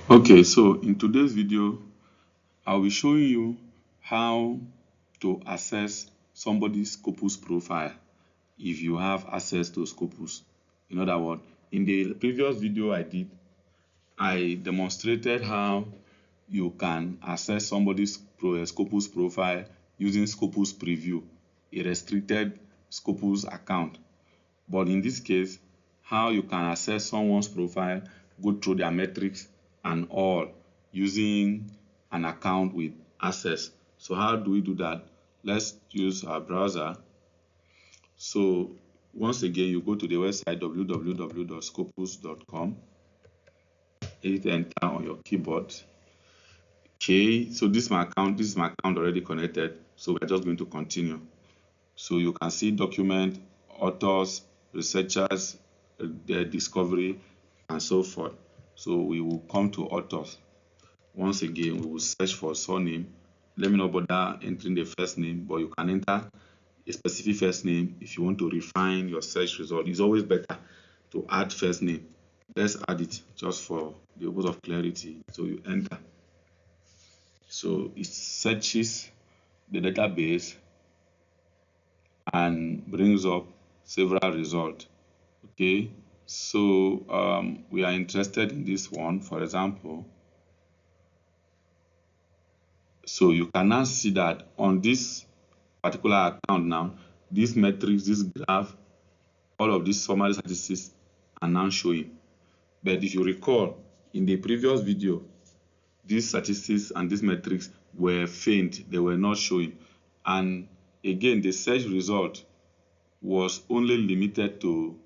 Okay, so in today's video, I'll be showing you how to access somebody's Scopus profile if you have access to Scopus. In other words, in the previous video I demonstrated how you can access somebody's Scopus profile using Scopus preview, a restricted Scopus account. But in this case, how you can access someone's profile, go through their metrics and all using an account with access. So how do we do that? Let's use our browser. So once again, you go to the website www.scopus.com. Hit enter on your keyboard. Okay, so this is my account already connected. So we're just going to continue. So you can see document, authors, researchers, their discovery, and so forth. So we will come to authors. Once again, we will search for surname. Let me not bother entering the first name, but you can enter a specific first name if you want to refine your search result. It's always better to add first name. Let's add it just for the purpose of clarity. So you enter. So it searches the database and brings up several results. Okay, so we are interested in this one, for example. So you can now see that on this particular account now, these metrics, this graph, all of these summary statistics are now showing. But if you recall, in the previous video, these statistics and these metrics were faint, they were not showing. And again, the search result was only limited to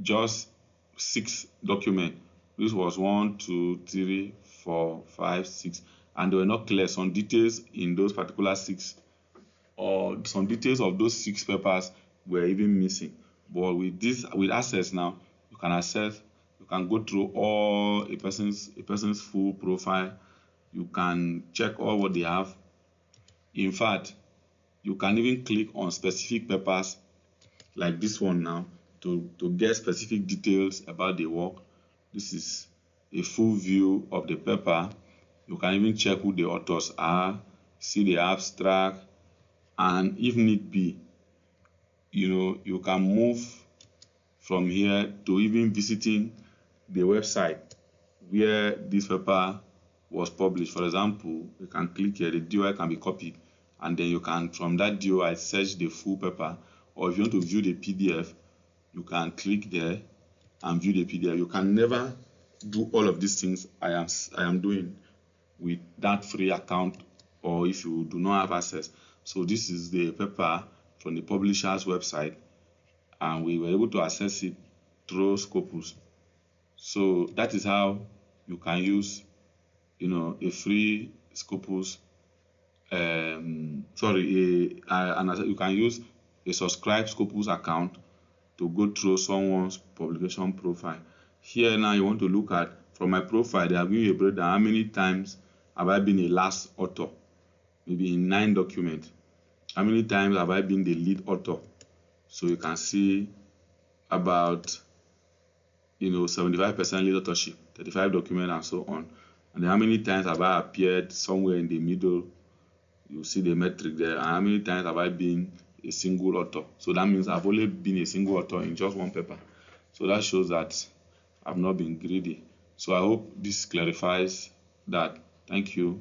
just 6 documents. This was 1, 2, 3, 4, 5, 6, and they were not clear. Some details in those particular 6, or some details of those 6 papers were even missing. But with this, with access now, you can go through all a person's full profile. You can check all what they have. In fact, you can even click on specific papers like this one now to get specific details about the work. This is a full view of the paper. You can even check who the authors are, see the abstract, and if need be, you can move from here to even visiting the website where this paper was published. For example, you can click here, the DOI can be copied, and then you can, from that DOI, search the full paper. Or if you want to view the PDF, you can click there and view the PDF. You can never do all of these things I am doing with that free account, or if you do not have access. So this is the paper from the publisher's website, and we were able to access it through Scopus. So that is how you can use, a free Scopus. You can use a subscribed Scopus account to go through someone's publication profile. Here now you want to look at, from my profile, they have given you a breakdown. How many times have I been a last author? Maybe in 9 documents. How many times have I been the lead author? So you can see about 75% lead authorship, 35 documents, and so on. And then how many times have I appeared somewhere in the middle? You see the metric there. And how many times have I been a single author? So that means I've only been a single author in just one paper. So that shows that I've not been greedy. So I hope this clarifies that. Thank you.